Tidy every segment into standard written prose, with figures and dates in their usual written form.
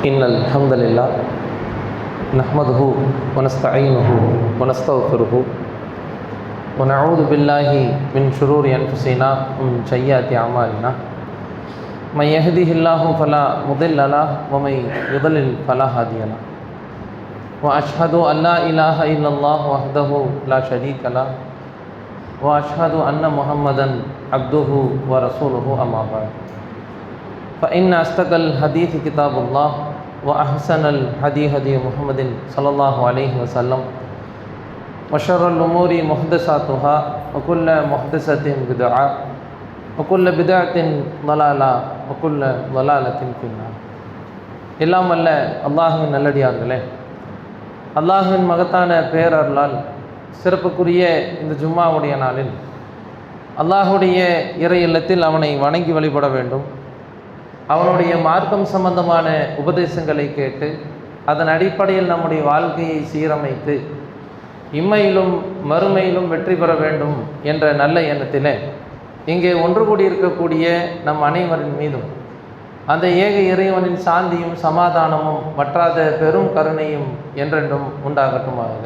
إن الحمد لله نحمده ونستعينه ونستغفره ونعوذ بالله من شرور أنفسنا ومن سيئات أعمالنا من يهده الله فلا مضل له ومن يضلل فلا هادي له وأشهد أن لا إله إلا الله وحده لا شريك له وأشهد أن محمدا عبده ورسوله أما بعد فإن أصدق الحديث كتاب الله وأحسن الهدي هدي محمد صلى الله عليه وسلم وشر الأمور محدثاتها وكل محدثة بدعة وكل بدعة ضلالة وكل ضلالة في النار. எல்லாம் வல்ல அல்லாஹ்வின் நல்லடியார்களே, அல்லாஹ்வின் மகத்தான பேரருளால் சிறப்புக்குரிய இந்த ஜும்மாவுடைய நாளில் அல்லாஹுடைய இறை இல்லத்தில் அவனை வணங்கி வழிபட வேண்டும், அவனுடைய மார்க்கம் சம்பந்தமான உபதேசங்களை கேட்டு அதன் அடிப்படையில் நம்முடைய வாழ்க்கையை சீரமைத்து இம்மையிலும் மறுமையிலும் வெற்றி பெற வேண்டும் என்ற நல்ல எண்ணத்திலே இங்கே ஒன்று கூடியிருக்கக்கூடிய நம் அனைவரின் மீதும் அந்த ஏக இறைவனின் சாந்தியும் சமாதானமும் வற்றாத பெரும் கருணையும் என்றென்றும் உண்டாகட்டுமாக.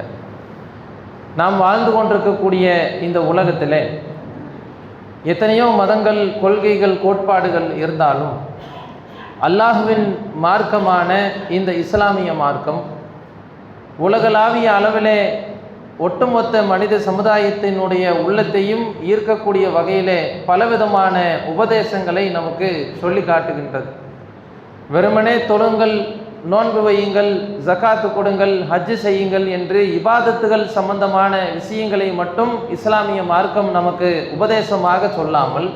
நாம் வாழ்ந்து கொண்டிருக்கக்கூடிய இந்த உலகத்திலே எத்தனையோ மதங்கள், கொள்கைகள், கோட்பாடுகள் இருந்தாலும் அல்லாஹ்வின் மார்க்கமான இந்த இஸ்லாமிய மார்க்கம் உலகளாவிய அளவிலே ஒட்டுமொத்த மனித சமுதாயத்தினுடைய உள்ளத்தையும் ஈர்க்கக்கூடிய வகையிலே பலவிதமான உபதேசங்களை நமக்கு சொல்லி காட்டுகின்றது. வெறுமனே தொழுங்கள், நோன்பு வையுங்கள், ஜகாத்து கொடுங்கள், ஹஜ்ஜு செய்யுங்கள் என்று இபாதத்துகள் சம்பந்தமான விஷயங்களை மட்டும் இஸ்லாமிய மார்க்கம் நமக்கு உபதேசமாக சொல்லாமல்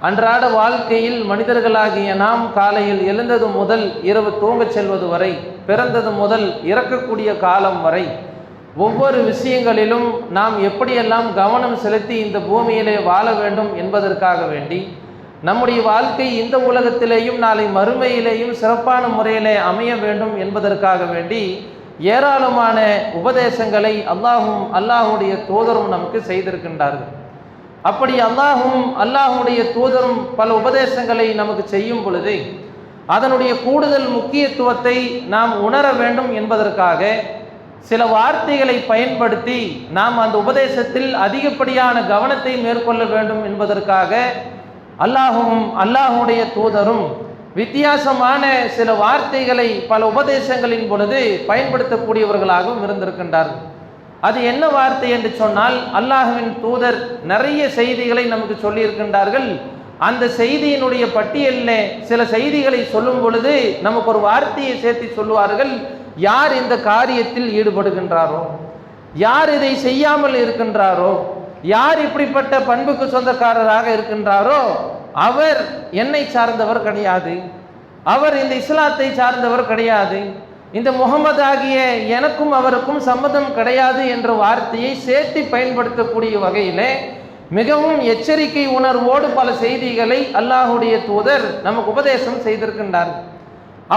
அன்றாட வாழ்க்கையில் மனிதர்களாகிய நாம் காலையில் எழுந்தது முதல் இரவு தூங்கச் செல்வது வரை, பிறந்தது முதல் இறக்கக்கூடிய காலம் வரை ஒவ்வொரு விஷயங்களிலும் நாம் எப்படியெல்லாம் கவனம் செலுத்தி இந்த பூமியிலே வாழ வேண்டும் என்பதற்காக வேண்டி நம்முடைய வாழ்க்கை இந்த உலகத்திலேயும் நாளை மறுமையிலேயும் சிறப்பான முறையிலே அமைய வேண்டும் என்பதற்காக வேண்டி ஏராளமான உபதேசங்களை அல்லாஹுடைய தூதரும் நமக்கு செய்திருக்கின்றார்கள். அப்படி அல்லாஹுடைய தூதரும் பல உபதேசங்களை நமக்கு செய்யும் பொழுது அதனுடைய கூடுதல் முக்கியத்துவத்தை நாம் உணர வேண்டும் என்பதற்காக சில வார்த்தைகளை பயன்படுத்தி நாம் அந்த உபதேசத்தில் அதிகப்படியான கவனத்தை மேற்கொள்ள வேண்டும் என்பதற்காக அல்லாஹுடைய தூதரும் வித்தியாசமான சில வார்த்தைகளை பல உபதேசங்களின் பொழுது பயன்படுத்தக்கூடியவர்களாகவும் இருந்திருக்கின்றார்கள். அது என்ன வார்த்தை என்று சொன்னால், அல்லாஹ்வின் தூதர் நிறைய செய்திகளை நமக்கு சொல்லியிருக்கின்றார்கள். அந்த செய்தியினுடைய பட்டியலில் சில செய்திகளை சொல்லும் பொழுது நமக்கு ஒரு வார்த்தையை சேர்த்து சொல்லுவார்கள். யார் இந்த காரியத்தில் ஈடுபடுகின்றாரோ, யார் இதை செய்யாமல் இருக்கின்றாரோ, யார் இப்படிப்பட்ட பண்புக்கு சொந்தக்காரராக இருக்கின்றாரோ அவர் என்னை சார்ந்தவர் கிடையாது, அவர் இந்த இஸ்லாத்தை சார்ந்தவர் கிடையாது, இந்த முகமது ஆகிய எனக்கும் அவருக்கும் சம்மதம் கிடையாது என்ற வார்த்தையை சேர்த்து பயன்படுத்தக்கூடிய வகையிலே மிகவும் எச்சரிக்கை உணர்வோடு பல செய்திகளை அல்லாஹுடைய தூதர் நமக்கு உபதேசம் செய்திருக்கின்றார்.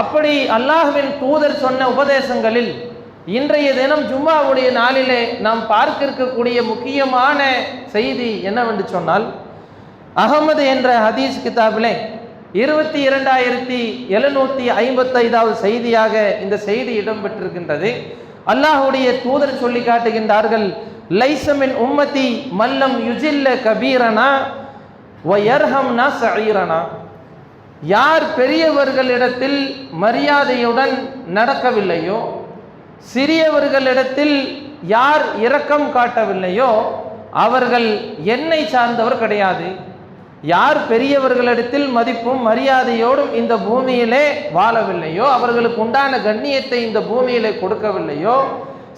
அப்படி அல்லாஹ்வின் தூதர் சொன்ன உபதேசங்களில் இன்றைய தினம் ஜும்மாவுடைய நாளிலே நாம் பார்க்க இருக்கக்கூடிய முக்கியமான செய்தி என்னவென்று சொன்னால், அகமது என்ற ஹதீஸ் கிதாபிலே 22,755வது செய்தியாக இந்த செய்தி இடம்பெற்றிருக்கின்றது. அல்லாஹுடைய தூதர் சொல்லி காட்டுகின்றார்கள், லைசமின் உம்மதி மல்லம் யுஜில்ல கபீரனா வயர்ஹம்னா சஈரனா. யார் பெரியவர்களிடத்தில் மரியாதையுடன் நடக்கவில்லையோ, சிறியவர்களிடத்தில் யார் இரக்கம் காட்டவில்லையோ அவர்கள் என்னை சார்ந்தவர் கிடையாது. யார் பெரியவர்களிடத்தில் மதிப்பும் மரியாதையோடும் இந்த பூமியிலே வாழவில்லையோ, அவர்களுக்கு உண்டான கண்ணியத்தை இந்த பூமியிலே கொடுக்கவில்லையோ,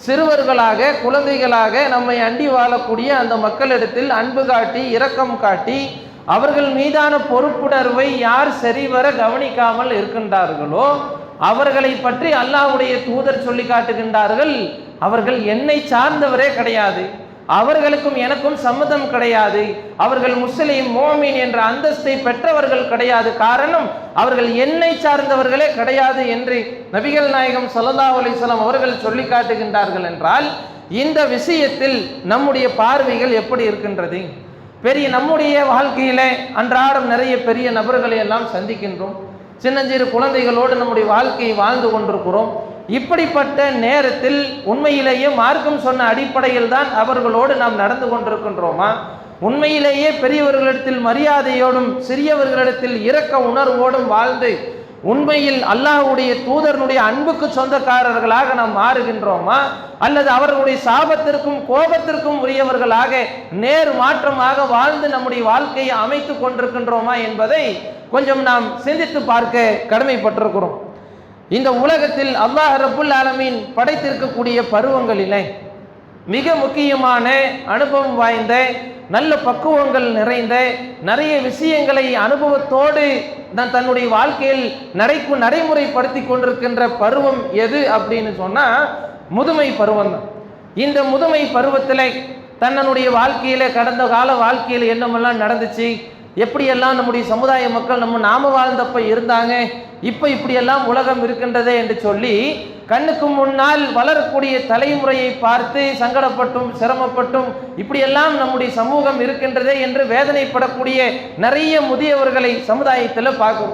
சிறுவர்களாக குழந்தைகளாக நம்மை அண்டி வாழக்கூடிய அந்த மக்களிடத்தில் அன்பு காட்டி இரக்கம் காட்டி அவர்கள் மீதான பொறுப்புணர்வை யார் சரிவர கவனிக்காமல் இருக்கின்றார்களோ அவர்களை பற்றி அல்லாஹ்வுடைய தூதர் சொல்லி காட்டுகின்றார்கள், அவர்கள் என்னை சார்ந்தவரே கிடையாது, அவர்களுக்கும் எனக்கும் சம்மதம் கிடையாது, அவர்கள் முஸ்லிம் மோமின் என்ற அந்தஸ்தை பெற்றவர்கள் கிடையாது, காரணம் அவர்கள் என்னை சார்ந்தவர்களே கிடையாது என்று நபிகள் நாயகம் ஸல்லல்லாஹு அலைஹி வஸல்லம் அவர்கள் சொல்லி காட்டுகின்றார்கள். என்றால் இந்த விஷயத்தில் நம்முடைய பார்வைகள் எப்படி இருக்கின்றது? நம்முடைய வாழ்க்கையில அன்றாடம் நிறைய பெரிய நபர்களை எல்லாம் சந்திக்கின்றோம். சின்னஞ்சிறு குழந்தைகளோடு நம்முடைய வாழ்க்கையை வாழ்ந்து கொண்டிருக்கிறோம். இப்படிப்பட்ட நேரத்தில் உண்மையிலேயே மார்க்கம் சொன்ன அடிப்படையில் தான் அவர்களோடு நாம் நடந்து கொண்டிருக்கின்றோமா? உண்மையிலேயே பெரியவர்களிடத்தில் மரியாதையோடும் சிறியவர்களிடத்தில் இரக்க உணர்வோடும் வாழ்ந்து உண்மையில் அல்லாஹ்வுடைய தூதரனுடைய அன்புக்கு சொந்தக்காரர்களாக நாம் மாறுகின்றோமா? அல்லது அவர்களுடைய சாபத்திற்கும் கோபத்திற்கும் உரியவர்களாக நேர் மாற்றமாக வாழ்ந்து நம்முடைய வாழ்க்கையை அமைத்து கொண்டிருக்கின்றோமா என்பதை கொஞ்சம் நாம் சிந்தித்து பார்க்க கடமைப்பட்டிருக்கிறோம். இந்த உலகத்தில் அல்லாஹ் ரப்புல் ஆலமீன் படைத்திருக்கக்கூடிய பருவங்களிலே மிக முக்கியமான அனுபவம் வாய்ந்த நல்ல பக்குவங்கள் நிறைந்த நிறைய விஷயங்களை அனுபவத்தோடு தன்னுடைய வாழ்க்கையில் நடைமுறைப்படுத்தி கொண்டிருக்கின்ற பருவம் எது அப்படின்னு சொன்னா முதுமை பருவம் தான். இந்த முதுமை பருவத்தில் தன்னுடைய வாழ்க்கையில கடந்த கால வாழ்க்கையில் என்னமெல்லாம் நடந்துச்சு, எப்படியெல்லாம் நம்முடைய சமுதாய மக்கள் நாம வாழ்ந்தப்ப இருந்தாங்க, இப்போ இப்படியெல்லாம் உலகம் இருக்கின்றதே என்று சொல்லி கண்ணுக்கு முன்னால் வளரக்கூடிய தலைமுறையை பார்த்து சங்கடப்பட்டும் சிரமப்பட்டும் இப்படியெல்லாம் நம்முடைய சமூகம் இருக்கின்றதே என்று வேதனைப்படக்கூடிய நிறைய முதியவர்களை சமுதாயத்தில் பார்க்கும்.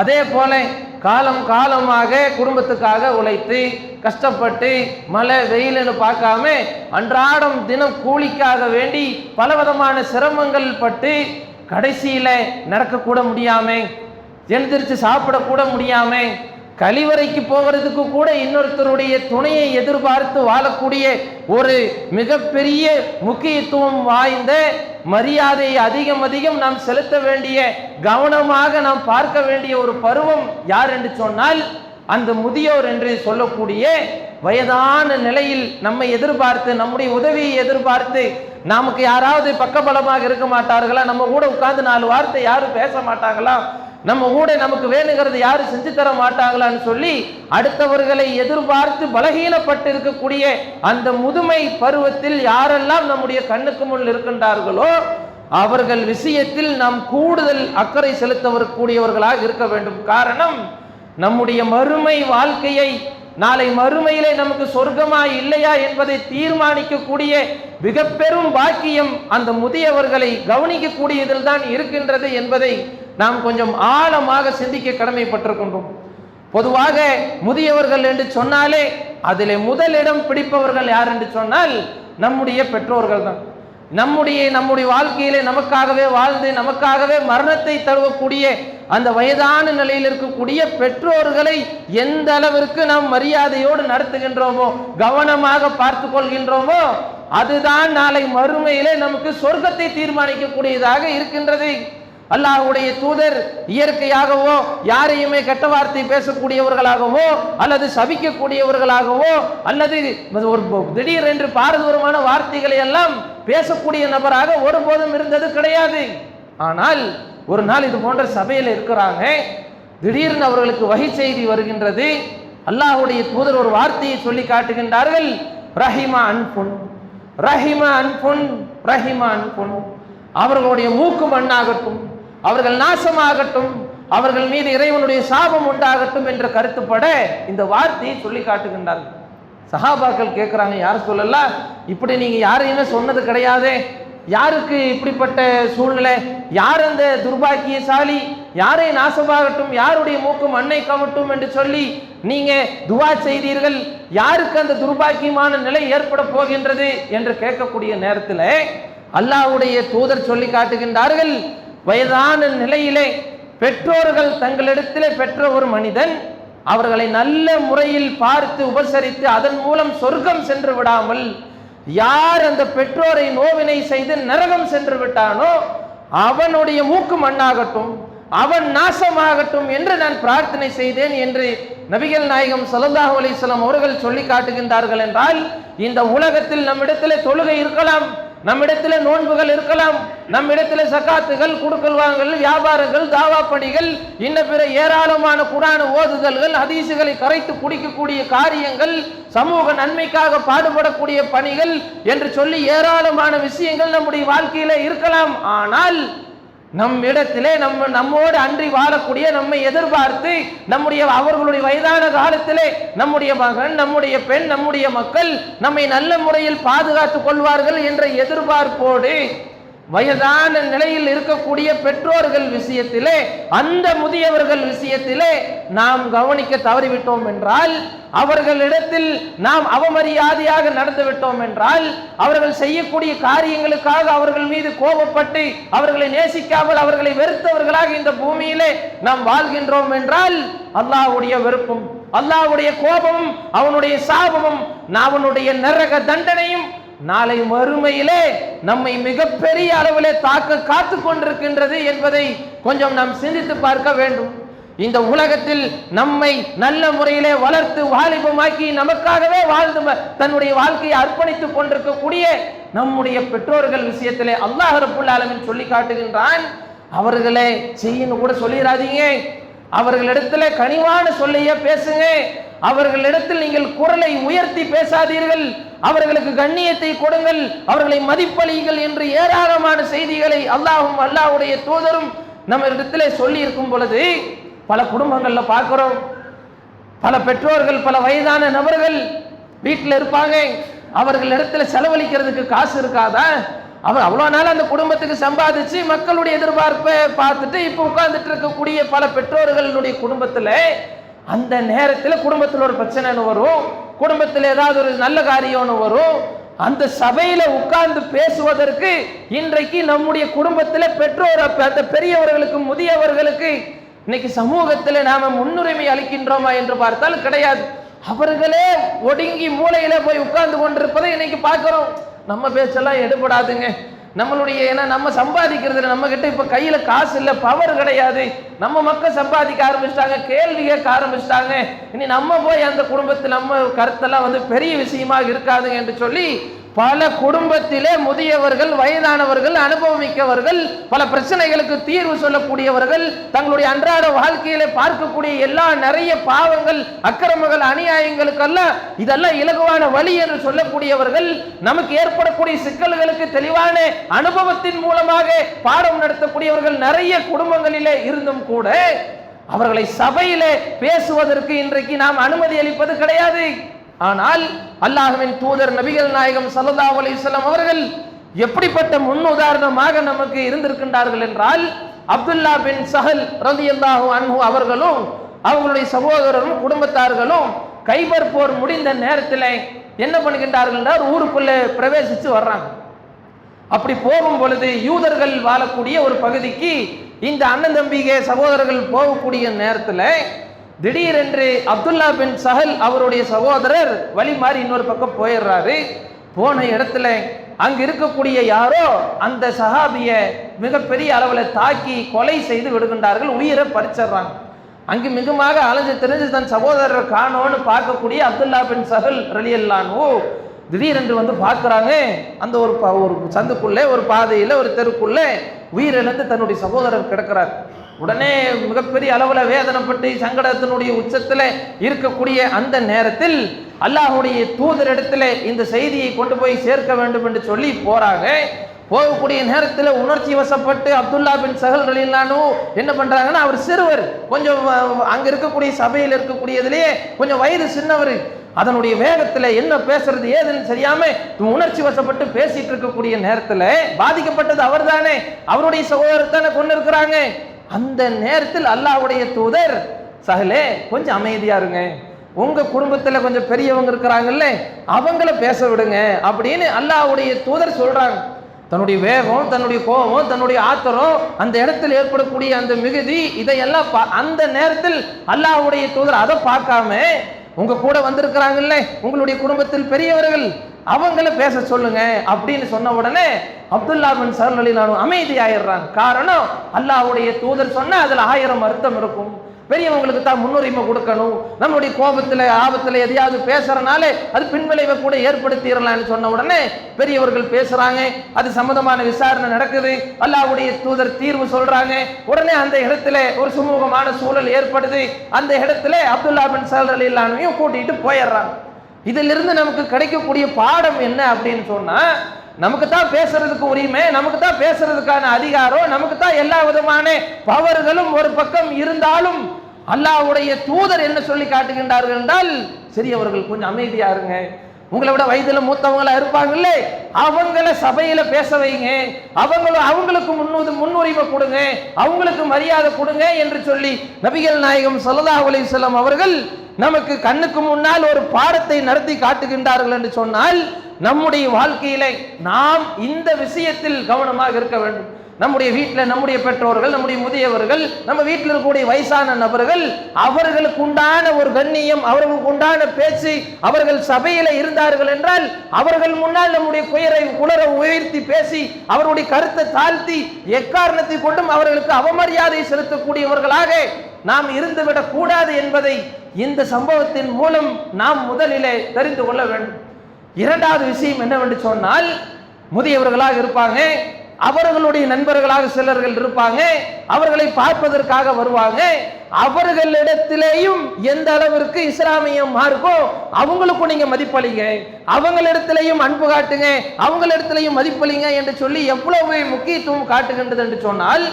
அதே போல காலம் காலமாக குடும்பத்துக்காக உழைத்து கஷ்டப்பட்டு மழை வெயில்னு பார்க்காம அன்றாடம் தினம் கூலிக்காக வேண்டி பலவிதமான சிரமங்கள் பட்டு கடைசியில நடக்கக்கூட முடியாம, எழுந்திரிச்சு சாப்பிடக்கூட முடியாம, கழிவறைக்கு போகிறதுக்கு கூட இன்னொருத்தருடைய துணையை எதிர்பார்த்து வாழக்கூடிய ஒரு மிகப்பெரிய முக்கியத்துவம் வாய்ந்த மரியாதையை அதிகம் நாம் செலுத்த வேண்டிய கவனமாக நாம் பார்க்க வேண்டிய ஒரு பருவம் யார் என்று சொன்னால் அந்த முதியோர் என்று சொல்லக்கூடிய வயதான நிலையில் நம்மை எதிர்பார்த்து நம்முடைய உதவியை எதிர்பார்த்து நமக்கு யாராவது பக்கபலமாக இருக்க மாட்டார்களா? நம்ம கூட உட்கார்ந்து 4 வார்த்தை யாரும் பேச மாட்டாங்களா? நம்ம கூட நமக்கு வேணுங்கிறது யாரும் செஞ்சு தர மாட்டாங்களான்னு சொல்லி அடுத்தவர்களை எதிர்பார்த்து பலகீனப்பட்டு இருக்கக்கூடிய அந்த முதுமை பருவத்தில் யாரெல்லாம் நம்முடைய கண்ணுக்கு முன் இருக்கின்றார்களோ அவர்கள் விஷயத்தில் நாம் கூடுதல் அக்கறை செலுத்தக்கூடியவர்களாக இருக்க வேண்டும். காரணம், நம்முடைய மறுமை வாழ்க்கையை நாளை மறுமையிலே நமக்கு சொர்க்கமா இல்லையா என்பதை தீர்மானிக்கக்கூடிய மிக பெரும் பாக்கியம் அந்த முதியவர்களை கவனிக்கக்கூடியதில் தான் இருக்கின்றது என்பதை நாம் கொஞ்சம் ஆழமாக சிந்திக்க கடமைப்பட்டிருக்கின்றோம். பொதுவாக முதியவர்கள் என்று சொன்னாலே அதிலே முதலிடம் பிடிப்பவர்கள் யார் என்று சொன்னால் நம்முடைய பெற்றோர்கள் தான். நம்முடைய வாழ்க்கையிலே நமக்காகவே வாழ்ந்து நமக்காகவே மரணத்தை தழுவக்கூடிய அந்த வயதான நிலையில் இருக்கக்கூடிய பெற்றோர்களை எந்த அளவிற்கு நாம் மரியாதையோடு நடத்துகின்றோமோ கவனமாக பார்த்து கொள்கின்றோமோ அதுதான் நாளை மறுமையிலே நமக்கு சொர்க்கத்தை தீர்மானிக்கக்கூடியதாக இருக்கின்றது. அல்லாஹ்வுடைய தூதர் இயற்கையாகவோ யாரையுமே கெட்ட வார்த்தை பேசக்கூடியவர்களாகவோ அல்லது சபிக்கக்கூடியவர்களாகவோ அல்லது ஒரு திடீரென்று பாரதூரமான வார்த்தைகளை எல்லாம் பேசக்கூடிய நபராக ஒருபோதும் இருந்தது கிடையாது. ஆனால் ஒரு நாள் இது போன்ற சபையில் இருக்கிறாங்க, திடீர்னு அவர்களுக்கு வகை செய்தி வருகின்றது. அல்லாஹ்வுடைய தூதர் ஒரு வார்த்தையை சொல்லி காட்டுகின்றார்கள், ரஹிமா அன்புன் ரஹிமா அன்புன் ரஹிமா அன்புன். அவர்களுடைய மூக்கு மண்ணாகட்டும், அவர்கள் நாசமாகட்டும், அவர்கள் மீது இறைவனுடைய சாபம் உண்டாகட்டும் என்ற கருத்துப்பட இந்த வார்த்தையை சொல்லி காட்டுகின்றார்கள். சஹாபாக்கள் கேட்குறாங்க, யார் சொல்லலாம், இப்படி நீங்க யாரையுமே சொன்னது கிடையாதே, யாருக்கு இப்படிப்பட்ட சூழ்நிலை, யார் அந்த துர்பாக்கியசாலி, யாரை நாசமாகட்டும், யாருடைய மூக்கும் மண்ணை கவட்டும் என்று சொல்லி நீங்க துவா செய்தீர்கள், யாருக்கு அந்த துர்பாக்கியமான நிலை ஏற்பட போகின்றது என்று கேட்கக்கூடிய நேரத்தில் அல்லாஹ்வுடைய தூதர் சொல்லி காட்டுகின்றார்கள், வயதான நிலையிலே பெற்றோர்கள் தங்களிடத்திலே பெற்ற ஒரு மனிதன் அவர்களை நல்ல முறையில் பார்த்து உபசரித்து அதன் மூலம் சொர்க்கம் சென்று விடாமல் யார் அந்த பெற்றோரை நோவினை செய்து நரகம் சென்று விட்டானோ அவனுடைய மூக்கு மண்ணாகட்டும், அவன் நாசமாகட்டும் என்று நான் பிரார்த்தனை செய்தேன் என்று நபிகள் நாயகம் ஸல்லல்லாஹு அலைஹி வஸல்லம் அவர்கள் சொல்லி காட்டுகின்றார்கள். என்றால் இந்த உலகத்தில் நம்மிடத்திலே தொழுகை இருக்கலாம், நம்மிடத்திலே நோன்புகள் இருக்கலாம், நம்மிடத்திலே சகாத்துகள், குடுக்கல் வாங்கல், வியாபாரங்கள், தாவா பணிகள், இன்ன பிற ஏராளமான குர்ஆன் ஓதுதல்கள், ஹதீசுகளை கரைத்து குடிக்கக்கூடிய காரியங்கள், சமூக நன்மைக்காக பாடுபடக்கூடிய பணிகள் என்று சொல்லி ஏராளமான விஷயங்கள் நம்முடைய வாழ்க்கையிலே இருக்கலாம். ஆனால் நம்மிடத்திலே நம்மோடு அன்றி வாழக்கூடிய, நம்மை எதிர்பார்த்து அவர்களுடைய வயதான காலத்திலே நம்முடைய மகன், நம்முடைய பெண், நம்முடைய மக்கள் நம்மை நல்ல முறையில் பாதுகாத்துக் கொள்வார்கள் என்ற எதிர்பார்ப்போடு வயதான நிலையில் இருக்கக்கூடிய பெற்றோர்கள் விஷயத்திலே, அந்த முதியவர்கள் விஷயத்திலே நாம் கவனிக்க தவறிவிட்டோம் என்றால், அவர்களிடத்தில் நாம் அவமரியாதையாக நடந்து விட்டோம் என்றால், அவர்கள் செய்யக்கூடிய காரியங்களுக்காக அவர்கள் மீது கோபப்பட்டு அவர்களை நேசிக்காமல் அவர்களை வெறுத்தவர்களாக இந்த பூமியிலே நாம் வாழ்கின்றோம் என்றால், அல்லாஹ்வுடைய வெறுப்பும் அல்லாஹ்வுடைய கோபமும் அவனுடைய சாபமும் அவனுடைய நரக தண்டனையும் நாளை மறுமையிலே நம்மை மிகப்பெரிய அளவிலே தாக்க காத்து கொண்டிருக்கின்றது என்பதை கொஞ்சம் நாம் சிந்தித்து பார்க்க வேண்டும். இந்த உலகத்தில் நம்மை நல்ல முறையிலே வளர்த்து வாலிபமாக்கி நமக்காகவே வாழ்ந்து தன்னுடைய வாழ்க்கையை அர்ப்பணித்துக் கொண்டிருக்கக்கூடிய நம்முடைய பெற்றோர்கள் விஷயத்திலே அல்லாஹ் ரப்புல் ஆலமீன் சொல்லி காட்டுகின்றான், அவர்களே செய்யன்னு கூட சொல்லிடாதீங்க, அவர்களிடத்துல கனிவான சொல்லையே பேசுங்க, அவர்களிடத்தில் நீங்கள் குரலை உயர்த்தி பேசாதீர்கள், அவர்களுக்கு கண்ணியத்தை கொடுங்கள், அவர்களை மதிப்பளியுங்கள் என்று ஏராளமான செய்திகளை அல்லாஹ்வும் அல்லாஹ்வுடைய தூதரும் நம்ம இடத்திலே சொல்லி இருக்கும் பொழுது, பல குடும்பங்கள்ல பார்க்கிறோம், பல பெற்றோர்கள் பல வயதான நபர்கள் வீட்டில் இருப்பாங்க, அவர்களிடத்துல செலவழிக்கிறதுக்கு காசு இருக்காதா? அவர் அவ்வளோ நாள் அந்த குடும்பத்துக்கு சம்பாதிச்சு மக்களுடைய எதிர்பார்ப்பை பார்த்துட்டு இப்போ உட்கார்ந்துட்டு இருக்கக்கூடிய பல பெற்றோர்களுடைய குடும்பத்தில் அந்த நேரத்தில் குடும்பத்தில் ஒரு பிரச்சனைன்னு வரும், குடும்பத்தில் ஏதாவது ஒரு நல்ல காரியம்னு வரும், அந்த சபையில உட்கார்ந்து பேசுவதற்கு இன்றைக்கு நம்முடைய குடும்பத்தில் பெற்றோர் அந்த பெரியவர்களுக்கு முதியவர்களுக்கு இன்னைக்கு சமூகத்தில் நாம முன்னுரிமை அளிக்கின்றோமா என்று பார்த்தால் கிடையாது. அவர்களே ஒடுங்கி மூலையில போய் உட்கார்ந்து கொண்டிருப்பதை இன்னைக்கு பார்க்கிறோம். நம்ம பேச்செல்லாம் எடுபடாதுங்க, நம்மளுடைய ஏன்னா நம்ம சம்பாதிக்கிறது, நம்ம கிட்ட இப்ப கையில காசு இல்லை, பவர் கிடையாது, நம்ம மக்கள் சம்பாதிக்க ஆரம்பிச்சிட்டாங்க, கேள்வி கேட்க ஆரம்பிச்சிட்டாங்க, இனி நம்ம போய் அந்த குடும்பத்தில் நம்ம கருத்தெல்லாம் பெரிய விஷயமா இருக்காதுங்க என்று சொல்லி பல குடும்பத்திலே முதியவர்கள் வயதானவர்கள் அனுபவமிக்கவர்கள் பல பிரச்சனைகளுக்கு தீர்வு சொல்லக்கூடியவர்கள் தங்களுடைய அன்றாட வாழ்க்கையிலே பார்க்கக்கூடிய எல்லா நிறைய பாவங்கள் அக்கிரமங்கள் அநியாயங்களுக்கெல்லாம் இதெல்லாம் இலகுவான வழி என்று சொல்லக்கூடியவர்கள் நமக்கு ஏற்படக்கூடிய சிக்கல்களுக்கு தெளிவான அனுபவத்தின் மூலமாக பாடம் நடத்தக்கூடியவர்கள் நிறைய குடும்பங்களிலே இருந்தும் கூட அவர்களை சபையிலே பேசுவதற்கு இன்றைக்கு நாம் அனுமதி அளிப்பது கிடையாது. ஆனால் அல்லாஹ்வின் தூதர் நபிகள் நாயகம் ஸல்லல்லாஹு அலைஹி வஸல்லம் அவர்கள் எப்படிப்பட்ட முன்னுதாரணமாக நமக்கு இருந்திருக்கின்றார்கள் என்றால், அப்துல்லா பின் சஹல் ரலியல்லாஹு அன்ஹு அவர்களும் அவங்களுடைய சகோதரரும் குடும்பத்தார்களும் கைபர் போர் முடிந்த நேரத்தில் என்ன பண்ணுகின்றார்கள் என்றால் ஊருக்குள்ளே பிரவேசித்து வர்றாங்க. அப்படி போகும் பொழுது யூதர்கள் வாழக்கூடிய ஒரு பகுதிக்கு இந்த அண்ணன் தம்பிகை சகோதரர்கள் போகக்கூடிய நேரத்தில் திடீரென்று அப்துல்லா பின் சஹல் அவருடைய சகோதரர் வழி மாறி இன்னொரு பக்கம் போயிடுறாரு. போன இடத்துல அங்க இருக்கக்கூடிய யாரோ அந்த சஹாபியை மிகப்பெரிய அளவில் தாக்கி கொலை செய்து விடுகின்றார்கள், உயிரை பறிச்சிடுறாங்க. அங்கு மிகமாக அலைஞ்சு தெரிஞ்சு தன் சகோதரர் காணோன்னு பார்க்கக்கூடிய அப்துல்லா பின் சஹல் ரலியல்லாஹு திடீரென்று பார்க்குறாங்க, அந்த ஒரு சந்துக்குள்ளே ஒரு பாதையில் ஒரு தெருக்குள்ளே உயிரிழந்து தன்னுடைய சகோதரர் கிடக்கிறார். உடனே மிகப்பெரிய அளவில் வேதனைப்பட்டு சங்கடத்தினுடைய உச்சத்தில் இருக்கக்கூடிய அந்த நேரத்தில் அல்லாஹ்வுடைய தூதரிடத்தில் இந்த செய்தியை கொண்டு போய் சேர்க்க வேண்டும் என்று சொல்லி போறாங்க. போகக்கூடிய நேரத்தில் உணர்ச்சி வசப்பட்டு அப்துல்லா பின் சஹல் ரலியல்லாஹு என்ன பண்றாங்கன்னா, அவர் சிறுவர், கொஞ்சம் அங்க இருக்கக்கூடிய சபையில் இருக்கக்கூடியதுலேயே கொஞ்சம் வயது சின்னவர், அதனுடைய வேகத்தில் என்ன பேசுறது ஏதுன்னு தெரியாம உணர்ச்சி வசப்பட்டு பேசிட்டு இருக்கக்கூடிய நேரத்தில் பாதிக்கப்பட்டது அவர் தானே, அவருடைய சகோதரர் தானே கொண்டு இருக்கிறாங்க. அந்த நேரத்தில் அல்லாஹ்வுடைய தூதர், சஹலே கொஞ்சம் அமைதியா இருங்க, உங்க குடும்பத்துல கொஞ்சம் பெரியவங்க இருக்கிறாங்கல்ல அவங்கள பேச விடுங்க அப்படின்னு அல்லாஹ்வுடைய தூதர் சொல்றாங்க. தன்னுடைய வேகம், தன்னுடைய கோபம், தன்னுடைய ஆத்திரம், அந்த இடத்தில் ஏற்படக்கூடிய அந்த மிகுதி, இதையெல்லாம் அந்த நேரத்தில் அல்லாஹ்வுடைய தூதர் அதை பார்க்காம உங்க கூட வந்திருக்கிறாங்கல்ல உங்களுடைய குடும்பத்தில் பெரியவர்கள் அவங்கள பேச சொல்லுங்க அப்படின்னு சொன்ன உடனே அப்துல்லா பின் சஹல் ரலியல்லாஹு அமைதி ஆயிடுறாங்க. காரணம், அல்லாஹ்வுடைய தூதர் சொன்னா அதுல 1000 அர்த்தம் இருக்கும். பெரியவங்களுக்கு தான் முன்னுரிமை கொடுக்கணும், நம்மளுடைய கோபத்தில் ஆபத்தில் எதையாவது பேசுறனால அது பின்விளைவை கூட ஏற்படுத்திடலான்னு சொன்ன உடனே பெரியவர்கள் பேசுறாங்க, அது சம்பந்தமான விசாரணை நடக்குது, அல்லாஹ்வுடைய தூதர் தீர்வு சொல்றாங்க. உடனே அந்த இடத்துல ஒரு சுமூகமான சூழல் ஏற்படுது. அந்த இடத்துல அப்துல்லா பின் சஹல் ரலியல்லாஹு கூட்டிட்டு போயிடுறாங்க. இதிலிருந்து நமக்கு கிடைக்கக்கூடிய பாடம் என்ன அப்படின்னு சொன்னா, நமக்கு தான் பேசுறதுக்கு உரிமை, நமக்கு தான் பேசுறதுக்கான அதிகாரம், நமக்கு தான் எல்லா விதமான பவர்களும் ஒரு பக்கம் இருந்தாலும் அல்லாஹ்வுடைய தூதர் என்ன சொல்லி காட்டுகின்றார்கள் என்றால், சரி அவர்கள் கொஞ்சம் அமைதியா இருங்க, உங்களை விட வயதுல மூத்தவங்களா இருப்பாங்கல்ல, அவங்கள சபையில பேச வைங்க, அவங்களுக்கு முன்னுரிமை கொடுங்க, அவங்களுக்கு மரியாதை கொடுங்க என்று சொல்லி நபிகள் நாயகம் ஸல்லல்லாஹு அலைஹி வஸல்லம் அவர்கள் நமக்கு கண்ணுக்கு முன்னால் ஒரு பாடத்தை நடத்தி காட்டுகின்றார்கள் என்று சொன்னால், நம்முடைய வாழ்க்கையில நாம் இந்த விஷயத்தில் கவனமாக இருக்க வேண்டும். நம்முடைய வீட்டில் நம்முடைய பெற்றோர்கள், நம்முடைய முதியவர்கள், நம்ம வீட்டில் இருக்கக்கூடிய வயசான நபர்கள், அவர்களுக்கு உண்டான ஒரு கண்ணியம், அவர்களுக்கு உண்டான பேச்சு, அவர்கள் சபையில இருந்தார்கள் என்றால் அவர்கள் முன்னால் நம்முடைய குளர உயர்த்தி பேசி அவருடைய கருத்தை தாழ்த்தி எக்காரணத்தை கொண்டும் அவர்களுக்கு அவமரியாதை செலுத்தக்கூடியவர்களாக நாம் இருந்துவிடக் கூடாது என்பதை இந்த சம்பவத்தின் மூலம் நாம் முதலிலே தெரிந்து கொள்ள வேண்டும். இரண்டாவது விஷயம் என்னவென்று சொன்னால், முதியவர்களாக இருப்பாங்க, அவர்களுடைய நண்பர்களாக சிலர்கள் இருப்பாங்க, அவர்களை பார்ப்பதற்காக வருவாங்க. அவர்களிடத்திலேயும் எந்த அளவிற்கு இஸ்லாமிய மார்க்கோ அவங்களுக்கும் நீங்க மதிப்பளிங்க, அவங்களிடத்திலேயும் அன்பு காட்டுங்க, அவங்களிடத்திலேயும் மதிப்பளிங்க என்று சொல்லி எவ்வளவு முக்கியத்துவம் காட்டுகின்றது என்று சொன்னால்,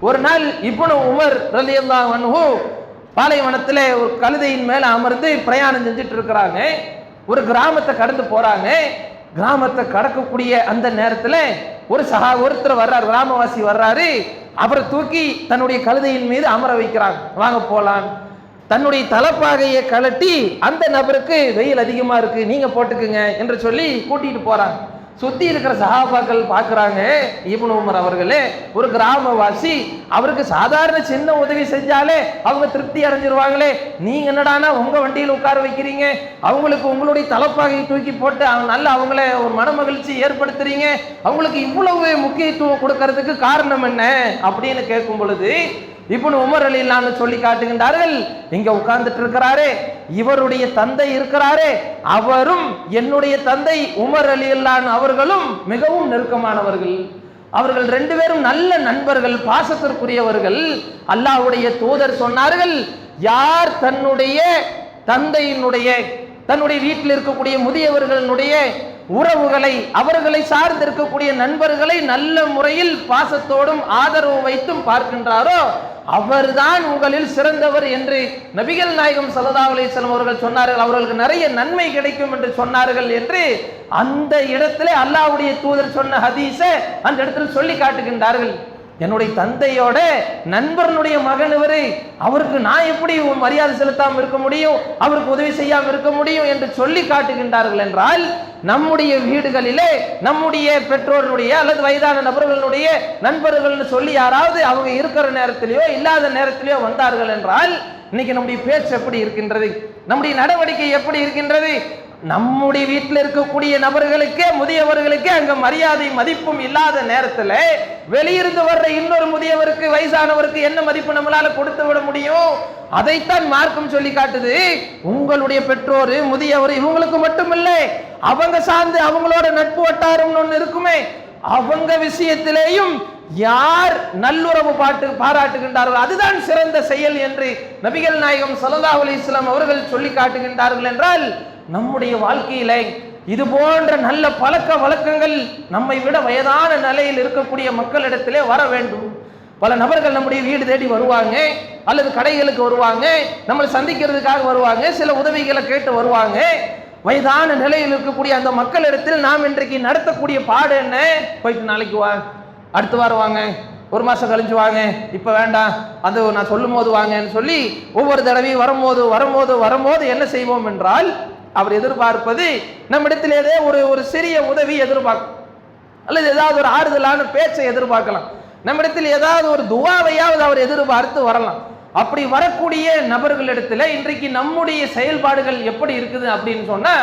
ஒரு நாள் இப்னு உமர் ரலியல்லாஹு அன்ஹு பாலைவனத்தில் ஒரு கழுதையின் மேல அமர்ந்து பிரயாணம் செஞ்சுட்டு இருக்கிறாங்க. ஒரு கிராமத்தை கடந்து போறாங்க. கிராமத்தை கடக்கக்கூடிய அந்த நேரத்தில் ஒருத்தர் வர்றார், கிராமவாசி வர்றாரு. அவரை தூக்கி தன்னுடைய கழுதையின் மீது அமர வைக்கிறாங்க. வாங்க போலாம். தன்னுடைய தலப்பாகையை கழட்டி அந்த நபருக்கு வெயில் அதிகமா இருக்கு, நீங்க போட்டுக்குங்க என்று சொல்லி கூட்டிட்டு போறாங்க. சுத்தி இருக்கிற சஹாபாக்கள் பார்க்குறாங்க, இப்னு உமர் அவர்களே ஒரு கிராமவாசி, அவருக்கு சாதாரண சின்ன உதவி செஞ்சாலே அவங்க திருப்தி அடைஞ்சிருவாங்களே, நீங்க என்னடானா உங்க வண்டியில் உட்கார வைக்கிறீங்க, அவங்களுக்கு உங்களுடைய தலப்பாகையை தூக்கி போட்டு அவங்கள ஒரு மன மகிழ்ச்சி ஏற்படுத்துறீங்க, அவங்களுக்கு இவ்வளவு முக்கியத்துவம் கொடுக்கறதுக்கு காரணம் என்ன அப்படின்னு கேட்கும் பொழுது இப்னு உமர் ரலியல்லாஹு அன்ஹு சொல்லி காட்டுகின்றார்கள், இங்க உட்கார்ந்துட்டு இருக்கிறாரே இவருடைய தந்தை இருக்கிறாரே, அவரும் என்னுடைய தந்தை உமர் ரலியல்லாஹு அன்ஹு அவர்களும் மிகவும் நெருக்கமானவர்கள். அவர்கள் ரெண்டு பேரும் நல்ல நண்பர்கள், பாசத்திற்குரியவர்கள். அல்லாஹ்வுடைய தூதர் சொன்னார்கள், யார் தன்னுடைய தந்தையினுடைய தன்னுடைய வீட்டில் இருக்கக்கூடிய முதியவர்களுடைய உறவுகளை, அவர்களை சார்ந்து இருக்கக்கூடிய நண்பர்களை நல்ல முறையில் பாசத்தோடும் ஆதரவு வைத்தும் பார்க்கின்றாரோ அவர்தான் உங்களில் சிறந்தவர் என்று நபிகள் நாயகம் ஸல்லல்லாஹு அலைஹி வஸல்லம் அவர்கள் சொன்னார்கள். அவர்களுக்கு நிறைய நன்மை கிடைக்கும் என்று சொன்னார்கள் என்று அந்த இடத்திலே அல்லாஹ்வுடைய தூதர் சொன்ன ஹதீஸை அந்த இடத்தில் சொல்லி காட்டுகின்றார்கள். என்னுடைய தந்தையோட நண்பர்களுடைய மகன் இவரு, அவருக்கு நான் எப்படி மரியாதை செலுத்தாமல் இருக்க முடியும், அவருக்கு உதவி செய்யாமல் இருக்க முடியும் என்று சொல்லி காட்டுகின்றார்கள். என்றால் நம்முடைய வீடுகளிலே நம்முடைய பெற்றோர்களுடைய அல்லது வயதான நபர்களுடைய நண்பர்கள் சொல்லி யாராவது அவங்க இருக்கிற நேரத்திலேயோ இல்லாத நேரத்திலேயோ வந்தார்கள் என்றால் இன்னைக்கு நம்முடைய பேச்சு எப்படி இருக்கின்றது, நம்முடைய நடவடிக்கை எப்படி இருக்கின்றது? நம்முடைய வீட்டில் இருக்கக்கூடிய நபர்களுக்கே, முதியவர்களுக்கே அங்க மரியாதை மதிப்பும் இல்லாத நேரத்தில் வெளியிருந்து வர்ற இன்னொரு முதியவருக்கு, வயசானவருக்கு என்ன மதிப்பு நம்மளால கொடுத்து விட முடியும்? அதைத்தான் மார்க்கம் சொல்லி காட்டுது. உங்களுடைய பெற்றோர், முதியவர் இவங்களுக்கு மட்டுமில்ல, அவங்க சார்ந்து அவங்களோட நட்பு வட்டாரம் ஒன்று இருக்குமே, அவங்க விஷயத்திலேயும் யார் நல்லுறவு பாராட்டுகின்றார்கள் அதுதான் சிறந்த செயல் என்று நபிகள் நாயகம் ஸல்லல்லாஹு அலைஹி வஸல்லம் அவர்கள் சொல்லி காட்டுகின்றார்கள். என்றால் நம்முடைய வாழ்க்கையில இது போன்ற நல்ல பழக்க வழக்கங்கள் நம்மை விட வயதான நிலையில் இருக்கக்கூடிய மக்களிடத்திலே வர வேண்டும். பல நபர்கள் நம்முடைய வீடு தேடி வருவாங்க, அல்லது கடைகளுக்கு வருவாங்க, நம்மளை சந்திக்கிறதுக்காக வருவாங்க, சில உதவிகளை கேட்டு வருவாங்க. வயதான நிலையில் இருக்கக்கூடிய அந்த மக்களிடத்தில் நாம் இன்றைக்கு நடத்தக்கூடிய பாடு என்ன? போயிட்டு நாளைக்கு வா, அடுத்த வாரம் வாங்க, ஒரு மாசம் கழிஞ்சு வாங்க, இப்ப வேண்டாம், அது நான் சொல்லும் போது வாங்கன்னு சொல்லி ஒவ்வொரு தடவையும் வரும்போது என்ன செய்வோம் என்றால், அவர் எதிர்பார்ப்பது நம்மிடத்தில் ஏதோ ஒரு சிறிய உதவி எதிர்பார்க்கும், அல்லது ஏதாவது ஒரு ஆறுதலான பேச்சை எதிர்பார்க்கலாம், நம்மிடத்தில் ஏதாவது ஒரு துவாவையாவது அவர் எதிர்பார்த்து வரலாம். அப்படி வரக்கூடிய நபர்களிடத்தில் இன்றைக்கு நம்முடைய செயல்பாடுகள் எப்படி இருக்குது அப்படின்னு சொன்னா,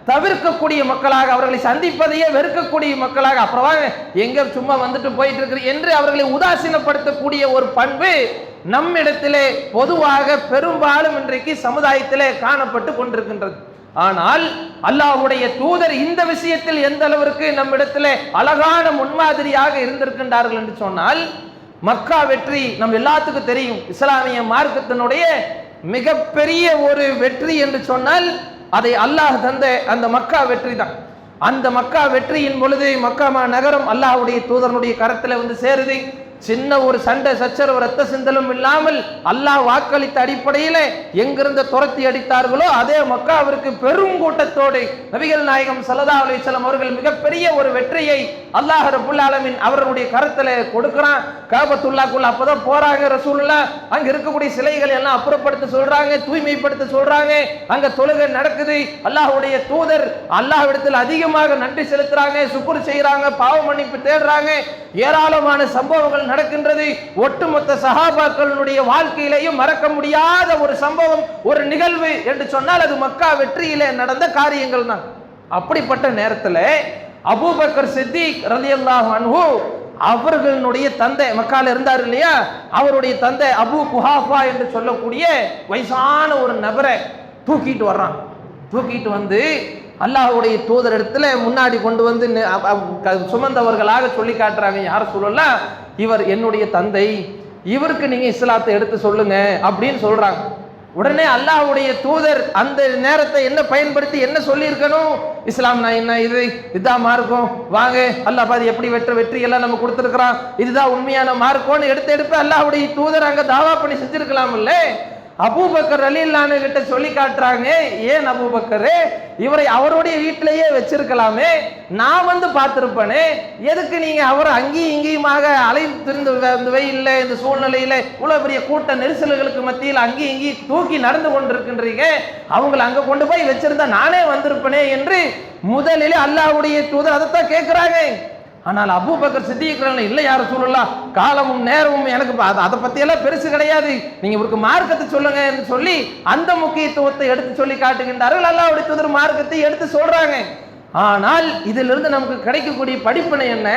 தவிர்க்கக்கூடிய மக்களாக, அவர்களை சந்திப்பதையே வெறுக்கக்கூடிய மக்களாக, அப்புறம் எங்க சும்மா வந்துட்டு போயிட்டு இருக்கு என்று அவர்களை உதாசீனப்படுத்தக்கூடிய ஒரு பண்பு நம்மிடத்திலே பொதுவாக பெரும்பாலும் இன்றைக்கு சமுதாயத்திலே காணப்பட்டு கொண்டிருக்கின்றது. ஆனால் அல்லாஹ்வுடைய தூதர் இந்த விஷயத்தில் எந்த அளவிற்கு நம்மிடத்திலே அழகான முன்மாதிரியாக இருந்திருக்கின்றார்கள் என்று சொன்னால், மக்கா வெற்றி நம் எல்லாத்துக்கும் தெரியும். இஸ்லாமிய மார்க்கத்தினுடைய மிகப்பெரிய ஒரு வெற்றி என்று சொன்னால் அதை அல்லாஹ் தந்த அந்த மக்கா வெற்றி தான். அந்த மக்கா வெற்றியின் பொழுது மக்கா நகரம் அல்லாஹ்வுடைய தூதரனுடைய கரத்தில் வந்து சேருது. சின்ன ஒரு சண்டை சச்சரவு ரத்த சிந்தலும் இல்லாமல் அல்லாஹ் வாக்களித்த அடிப்படையிலே எங்கிருந்து துரத்தி அடித்தார்களோ அதே மக்காவிற்கு பெரும் கூட்டத்தோடு நபிகள் நாயகம் ஸல்லல்லாஹு அலைஹி வஸல்லம் அவர்கள் மிகப்பெரிய ஒரு வெற்றியை அல்லாஹ் ரப்புல் ஆலமீன் அவர்களுடைய கரத்துல கொடுக்கிறான். காபத்துல்லாஹ்க்குள்ள அப்பதான் போறாங்க ரசூலுல்லாஹ். அங்க இருக்கக்கூடிய சிலைகளை எல்லாம் அப்புறப்படுத்த சொல்றாங்க, தூய்மைப்படுத்த சொல்றாங்க. அங்க தொழுகை நடக்குது. அல்லாஹ்வுடைய தூதர் அல்லாஹ்விடத்தில் அதிகமாக நன்றி செலுத்துறாங்க, சுக்ர் செய்யறாங்க, பாவ மன்னிப்பு தேடுறாங்க. ஏராளமான சம்பவங்கள் நடக்கின்றது. ஒட்டுமொத்த சஹாபாக்களுடைய வாழ்க்கையிலேயும் மறக்க முடியாத ஒரு சம்பவம், ஒரு நிகழ்வு என்று சொன்னால் அது மக்கா வெற்றியிலே நடந்த காரியங்கள் தான். அப்படிப்பட்ட நேரத்தில் அபூபக்கர் சித்திக் ரலியல்லாஹு அன்ஹு அவர்களுடைய தந்தை மக்கால இருந்தார் இல்லையா, அவருடைய தந்தை அபூ குஹாஃபா என்று சொல்லக்கூடிய வயசான ஒரு நபரை தூக்கிட்டு வர்றான். தூக்கிட்டு வந்து அல்லாஹ்வுடைய தூதர் இடத்துல முன்னாடி கொண்டு வந்து சுமந்தவர்களாக சொல்லி காட்டுறாங்க. யார சொல்லலாம், இவர் என்னுடைய தந்தை, இவருக்கு நீங்க இஸ்லாத்தை எடுத்து சொல்லுங்க அப்படின்னு சொல்றாங்க. உடனே அல்லாஹ்வுடைய தூதர் அந்த நேரத்தை என்ன பயன்படுத்தி என்ன சொல்லி இருக்கணும், இஸ்லாம்னா என்ன, இதுதான் மார்க்கம், வாங்க அல்லாஹ் பாதி எப்படி வெற்றி எல்லாம் நம்ம கொடுத்துருக்கிறான், இதுதான் உண்மையான மார்க்கம்னு எடுத்து அல்லாஹ்வுடைய தூதர் அங்க தாவா பண்ணி செஞ்சிருக்கலாம் இல்ல. அபூபக்கர் ரலியல்லாஹு அன்ஹு கிட்ட சொல்லி காட்டுறாங்க, ஏன் அபூபக்கரே, இவரை அவருடைய வீட்டிலேயே வச்சிருக்கலாமே, நான் வந்து பார்த்திருப்பேனே, எதுக்கு நீங்க அவரை அங்கேயும் இங்கேயுமாக அலைத்திருந்து இந்த வெயில்ல இந்த சூழ்நிலையில இவ்வளவு பெரிய கூட்ட நெரிசல்களுக்கு மத்தியில் அங்கேயும் இங்கேயும் தூக்கி நடந்து கொண்டிருக்கின்றீங்க, அவங்களை அங்க கொண்டு போய் வச்சிருந்தா நானே வந்திருப்பேனே என்று முதலிலே அல்லாஹ்வுடைய தூதர் அதைத்தான் கேட்கிறாங்க. ஆனால் அபூபக்கர் சித்திக் இல்லை, யார சொல்லலாம், காலமும் நேரமும் எனக்கு அதை பத்தி எல்லாம் பெருசு கிடையாது, நீங்க இவருக்கு மார்க்கத்தை சொல்லுங்க என்று சொல்லி அந்த முக்கியத்துவத்தை எடுத்து சொல்லி காட்டுகின்றார்கள். அல்லாஹ்வுடைய தூதர் மார்க்கத்தை எடுத்து சொல்றாங்க. ஆனால் இதிலிருந்து நமக்கு கிடைக்கக்கூடிய படிப்பினை என்ன,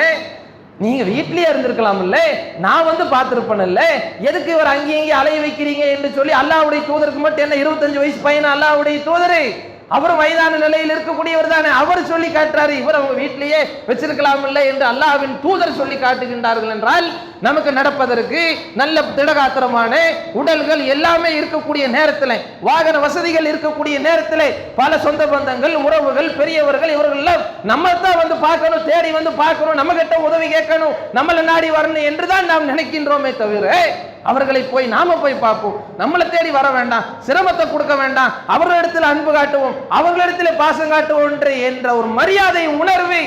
நீங்க வீட்லயே இருந்திருக்கலாம் இல்ல, நான் வந்து பார்த்திருப்பேன் இல்ல, எதுக்கு இவர் அங்கேயும் இங்கே அலைய வைக்கிறீங்க என்று சொல்லி அல்லாஹ்வுடைய தூதருக்கு மட்டும் என்ன 25 வயசு பையன் அல்லாஹ்வுடைய தூதரு, அவர் வயதான நிலையில் இருக்கக்கூடியவர் தானே, அவர் சொல்லி காட்டுறாரு, இவர் அவங்க வீட்டிலேயே வச்சிருக்கலாம் இல்லை என்று அல்லாஹ்வின் தூதர் சொல்லி காட்டுகின்றார்கள். என்றால் நமக்கு நடப்பதற்கு நல்ல திடகாத்திரமான உடல்கள் எல்லாமே இருக்கக்கூடிய நேரத்தில், வாகன வசதிகள் இருக்கக்கூடிய நேரத்தில், பல சொந்த பந்தங்கள் உறவுகள் பெரியவர்கள் இவர்கள் நம்ம தான் வந்து பார்க்கணும், தேடி வந்து பார்க்கணும், நம்ம கிட்ட உதவி கேட்கணும், நம்மளை நாடி வரணும் என்றுதான் நாம் நினைக்கின்றோமே தவிர அவர்களை போய் நாம போய் பார்ப்போம், நம்மளை தேடி வர வேண்டாம், சிரமத்தை கொடுக்க வேண்டாம், அவர்களிடத்தில் அன்பு காட்டுவோம், அவர்களிடத்தில் பாசம் காட்டுவோம் என்ற ஒரு மரியாதை உணர்வு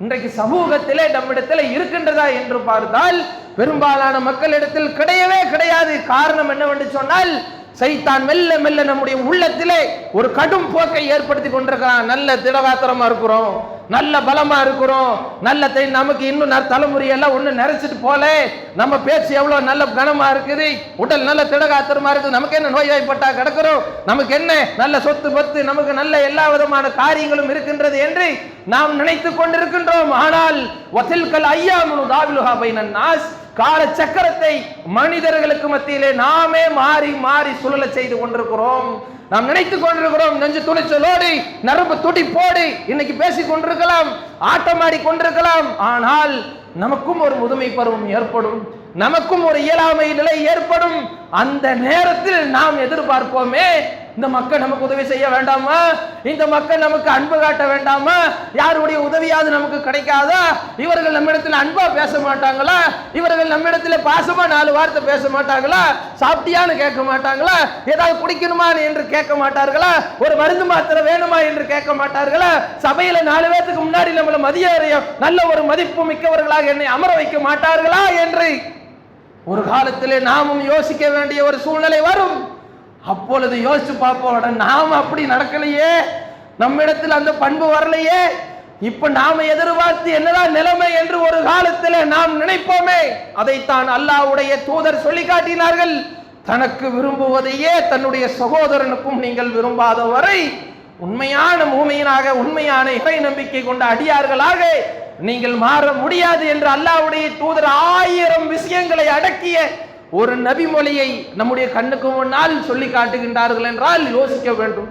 இன்றைக்கு சமூகத்திலே நம்மிடத்தில் இருக்கின்றதா என்று பார்த்தால் பெரும்பாலான மக்களிடத்தில் கிடையவே கிடையாது. காரணம் என்னவென்று சொன்னால் சைத்தான் மெல்ல மெல்ல நம்முடைய உள்ளத்திலே ஒரு கடும் போக்கை ஏற்படுத்தி கொண்டிருக்கிறான். நல்ல திடகாத்திரமா இருக்கிறோம், நல்ல பலமா இருக்கிறோம், நல்ல நமக்கு இன்னும் தலைமுறையெல்லாம் ஒண்ணு நிறைச்சிட்டு போல, நம்ம பேச்சு எவ்வளவு நல்ல கனமா இருக்குது, உடல் நல்ல திடகாத்திரமா இருக்குது, நமக்கு என்ன நோய்வாய்ப்பட்டா கிடக்கிறோம், நமக்கு என்ன நல்ல சொத்து பத்து, நமக்கு நல்ல எல்லா விதமான காரியங்களும் இருக்கின்றது என்று நாம் நினைத்துக் கொண்டிருக்கின்றோம். ஆனால் வதில்கல் அய்யாமுனு தாவிலுஹா பைனன் நாஸ், கால சக்கரத்தை மனிதர்களுக்கு மத்தியிலே நாமே மாறி மாறி சுழல செய்து கொண்டிருக்கிறோம். நாம் நினைத்துக் கொண்டிருக்கிறோம், நெஞ்சு துணிச்சலோடு நரம்பு துடிப்போடு இன்னைக்கு பேசிக் கொண்டிருக்கலாம், ஆட்டமாடி கொண்டிருக்கலாம். ஆனால் நமக்கும் ஒரு முதுமை பருவம் ஏற்படும், நமக்கும் ஒரு இயலாமை நிலை ஏற்படும். அந்த நேரத்தில் நாம் எதிர்பார்ப்போமே, இந்த மக்கள் நமக்கு உதவி செய்ய வேண்டாமா, இந்த மக்கள் நமக்கு அன்பு காட்ட வேண்டாமா, யாருடைய உதவியாவது நமக்கு கிடைக்காதா, இவர்கள் நம்மிடத்தில் அன்பா பேச மாட்டாங்களா, இவர்கள் நம்மிடத்தில் பாசமா 4 வார்த்தை பேச மாட்டாங்களா, சாப்பிட்டியான்னு கேட்க மாட்டாங்களா, ஏதாவது குடிக்கணுமா என்று கேட்க மாட்டார்களா, ஒரு மருந்து மாத்திரை வேணுமா என்று கேட்க மாட்டார்களா, சபையில 4 பேருக்கு முன்னாடி நம்மளை மதிய நல்ல ஒரு மதிப்பு மிக்கவர்களாக என்னை அமர வைக்க மாட்டார்களா என்று ஒரு காலத்திலே நாமும் யோசிக்க வேண்டிய ஒரு சூழ்நிலை வரும். அப்பொழுது யோசிச்சு பார்ப்போம், நாம அப்படி நடக்கலையே, நம்மிடத்தில் அந்த பண்பு வரலையே, இப்ப நாம எதிர்பார்த்து என்னதான் நிலைமை என்று ஒரு காலத்தில் நாம் நினைப்போமே. அதைத்தான் அல்லாஹ்வுடைய தூதர் சொல்லி காட்டினார்கள். தனக்கு விரும்புவதையே தன்னுடைய சகோதரனுக்கும் நீங்கள் விரும்பாத வரை உண்மையான மூமியனாக, உண்மையான இறை நம்பிக்கை கொண்ட அடியார்களாக நீங்கள் மாற முடியாது என்று அல்லாஹ்வுடைய தூதர் 1000 விஷயங்களை அடக்கிய ஒரு நபி மொழியை நம்முடைய கண்ணுக்கு முன்னால் சொல்லி காட்டுகின்றார்கள் என்றால் யோசிக்க வேண்டும்.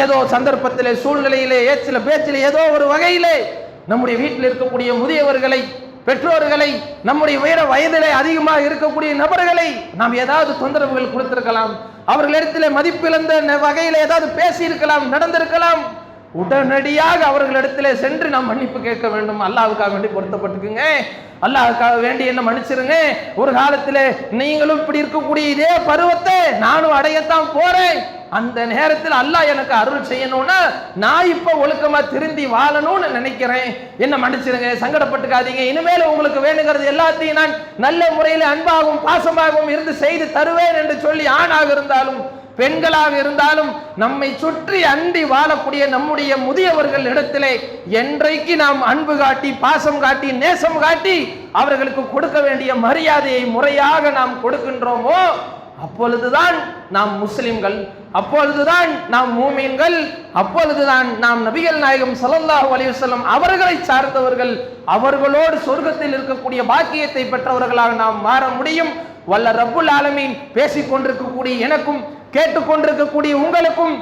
ஏதோ சந்தர்ப்பத்திலே சூழ்நிலையிலே சில பேச்சிலே ஏதோ ஒரு வகையிலே நம்முடைய வீட்டில் இருக்கக்கூடிய முதியவர்களை, பெற்றோர்களை, நம்முடைய வயதிலே அதிகமாக இருக்கக்கூடிய நபர்களை நாம் ஏதாவது தொந்தரவுகள் கொடுத்திருக்கலாம், அவர்களிடத்திலே மதிப்பிழந்த வகையில் ஏதாவது பேசி இருக்கலாம், நடந்திருக்கலாம். உடனடியாக அவர்களிடத்திலே சென்று நாம் மன்னிப்பு கேட்க வேண்டும். அல்லாஹ்வுக்காக வேண்டி பொருத்தப்பட்டுக்குங்க, அல்லாஹ்வுக்காக வேண்டி என்ன மன்னிச்சிருங்க. ஒரு காலத்திலே நீங்களும் இப்படி இருக்கக்கூடிய இதே பருவத்தை நானும் அடையத்தான் போறேன். அந்த நேரத்தில் அல்லாஹ் எனக்கு அருள் செய்யணும்னா நான் இப்ப ஒழுக்கமா திருந்தி வாழணும்னு நினைக்கிறேன், என்ன மன்னிச்சிருங்க, சங்கடப்பட்டுக்காதீங்க. இனிமேல் உங்களுக்கு வேணுங்கிறது எல்லாத்தையும் நான் நல்ல முறையில் அன்பாகவும் பாசமாகவும் இருந்து செய்து தருவேன் என்று சொல்லி ஆணாக இருந்தாலும் பெண்களாக இருந்தாலும் நம்மை சுற்றி அண்டி வாழக்கூடிய நம்முடைய முதியவர்கள் இடத்திலே என்றைக்கு நாம் அன்பு காட்டி பாசம் காட்டி நேசம் காட்டி அவர்களுக்கு கொடுக்க வேண்டிய மரியாதையை முறையாக நாம் கொடுக்கின்றோமோ அப்பொழுதுதான் நாம் முஸ்லிம்கள், அப்பொழுதுதான் நாம் மூமீன்கள், அப்பொழுதுதான் நாம் நபிகள் நாயகம் ஸல்லல்லாஹு அலைஹி வஸல்லம் அவர்களை சார்ந்தவர்கள், அவர்களோடு சொர்க்கத்தில் இருக்கக்கூடிய பாக்கியத்தை பெற்றவர்களாக நாம் மாற முடியும். வல்ல ரப்புல் ஆலமீன் பேசிக் கொண்டிருக்கக்கூடிய எனக்கும் கேட்டுக்கொண்டிருக்கக்கூடிய உங்களுக்கும்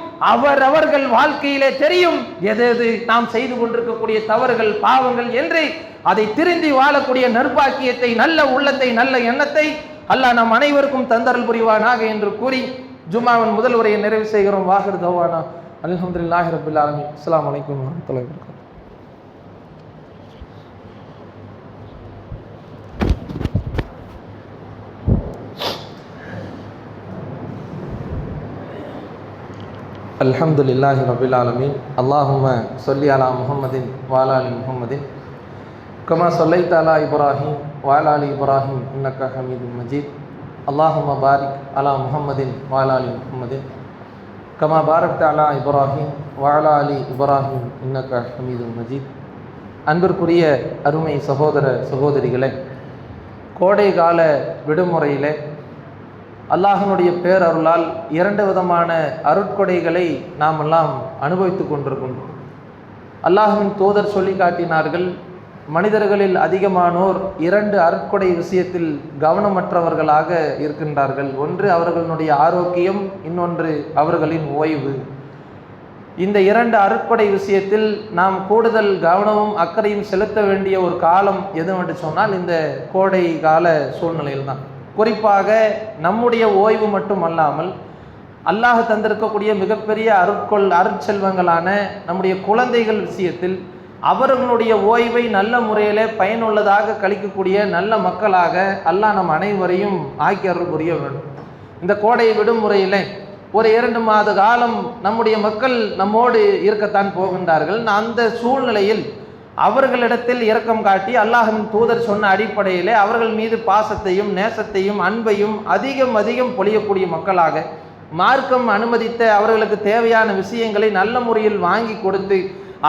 அவர்கள் வாழ்க்கையிலே தெரியும் எது நாம் செய்து கொண்டிருக்கக்கூடிய தவறுகள் பாவங்கள் என்று. அதை திருந்தி வாழக்கூடிய நற்பாக்கியத்தை, நல்ல உள்ளத்தை, நல்ல எண்ணத்தை அல்லாஹ் நம் அனைவருக்கும் தந்தரல் புரிவானாக என்று கூறி ஜும்மாவின் முதல் உரையை நிறைவு செய்கிறோம். வாஹிர் தவானா அல்ஹம்துலில்லாஹி ரப்பில் ஆலமீன். அஸ்ஸலாமு அலைக்கும் வரஹ்மத்துல்லாஹி வபரகாத்துஹு. அல்ஹம்துலில்லாஹி ரப்பில் ஆலமீன். அல்லாஹும்ம ஸல்லி அலா முஹம்மதின் வஅலா ஆலி முஹம்மதின் கமா ஸல்லைத அலா இப்ராஹீம் வஅலா ஆலி இப்ராஹீம் இன்னக ஹமீதும் மஜீத். அல்லாஹும்ம பாரிக் அலா முஹம்மதின் வஅலா ஆலி முஹம்மதின் கமா பாரக்த அலா இப்ராஹீம் வஅலா ஆலி இப்ராஹீம் இன்னக ஹமீதும் மஜீத். அன்பிற்குரிய அருமை சகோதர சகோதரிகளே, கோடை கால விடுமுறையிலே அல்லாஹனுடைய பேரருளால் 2 விதமான அருட்கொடைகளை நாம் எல்லாம் அனுபவித்து கொண்டிருக்கின்றோம். அல்லாஹ்வின் தூதர் சொல்லி காட்டினார்கள், மனிதர்களில் அதிகமானோர் 2 அருட்கொடை விஷயத்தில் கவனமற்றவர்களாக இருக்கின்றார்கள். ஒன்று அவர்களுடைய ஆரோக்கியம், இன்னொன்று அவர்களின் ஓய்வு. இந்த 2 அருட்கொடை விஷயத்தில் நாம் கூடுதல் கவனமும் அக்கறையும் செலுத்த வேண்டிய ஒரு காலம் எதுவென்று சொன்னால் இந்த கோடை கால சூழ்நிலையில் தான். குறிப்பாக நம்முடைய ஓய்வு மட்டும் அல்லாமல் அல்லாஹ் தந்திருக்கக்கூடிய மிகப்பெரிய அருட்செல்வங்களான நம்முடைய குழந்தைகள் விஷயத்தில் அவர்களுடைய ஓய்வை நல்ல முறையில் பயனுள்ளதாக கழிக்கக்கூடிய நல்ல மக்களாக அல்லாஹ் நம் அனைவரையும் ஆக்கி அருள் புரிய வேண்டும். இந்த கோடை விடுமுறையில் ஒரு 2 மாத காலம் நம்முடைய மக்கள் நம்மோடு இருக்கத்தான் போகின்றார்கள். அந்த சூழ்நிலையில் அவர்களிடத்தில் இரக்கம் காட்டி அல்லாஹ்வின் தூதர் சொன்ன அடிப்படையிலே அவர்கள் மீது பாசத்தையும் நேசத்தையும் அன்பையும் அதிகம் பொழியக்கூடிய மக்களாக மார்க்கம் அனுமதித்த அவர்களுக்கு தேவையான விஷயங்களை நல்ல முறையில் வாங்கி கொடுத்து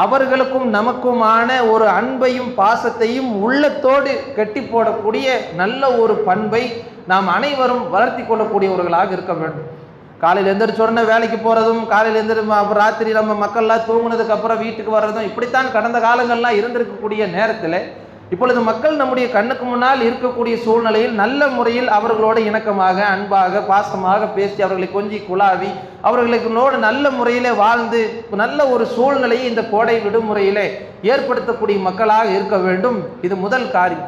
அவர்களுக்கும் நமக்குமான ஒரு அன்பையும் பாசத்தையும் உள்ளத்தோடு கட்டி போடக்கூடிய நல்ல ஒரு பண்பை நாம் அனைவரும் வளர்த்தி கொள்ளக்கூடியவர்களாக இருக்க வேண்டும். காலையில் எந்திரிச்ச உடனே வேலைக்கு போகிறதும், காலையில் எந்திரி ராத்திரி நம்ம மக்கள்லாம் தூங்குனதுக்கு அப்புறம் வீட்டுக்கு வர்றதும், இப்படித்தான் கடந்த காலங்கள்லாம் இருந்திருக்கக்கூடிய நேரத்தில் இப்பொழுது மக்கள் நம்முடைய கண்ணுக்கு முன்னால் இருக்கக்கூடிய சூழ்நிலையில் நல்ல முறையில் அவர்களோடு இணக்கமாக அன்பாக பாசமாக பேசி அவர்களை கொஞ்சி குழாவி அவர்களுக்கு நல்ல முறையிலே வாழ்ந்து நல்ல ஒரு சூழ்நிலையை இந்த கோடை விடுமுறையிலே ஏற்படுத்தக்கூடிய மக்களாக இருக்க வேண்டும். இது முதல் காரியம்.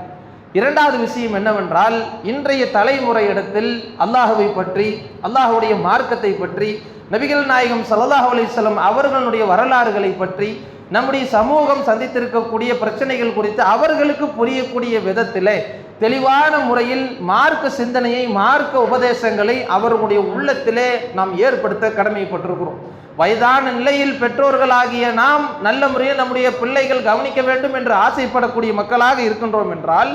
2வது விஷயம் என்னவென்றால், இன்றைய தலைமுறையிடத்தில் அல்லாஹுவை பற்றி, அல்லாஹுடைய மார்க்கத்தை பற்றி, நபிகள் நாயகம் ஸல்லல்லாஹு அலைஹி வஸல்லம் அவர்களுடைய வரலாறுகளை பற்றி, நம்முடைய சமூகம் சந்தித்திருக்கக்கூடிய பிரச்சனைகள் குறித்து அவர்களுக்கு புரியக்கூடிய விதத்திலே தெளிவான முறையில் மார்க்க சிந்தனையை, மார்க்க உபதேசங்களை அவர்களுடைய உள்ளத்திலே நாம் ஏற்படுத்த கடமைப்பட்டிருக்கிறோம். வயதான நிலையில் பெற்றோர்களாகிய நாம் நல்ல முறையில் நம்முடைய பிள்ளைகள் கவனிக்க வேண்டும் என்று ஆசைப்படக்கூடிய மக்களாக இருக்கின்றோம் என்றால்,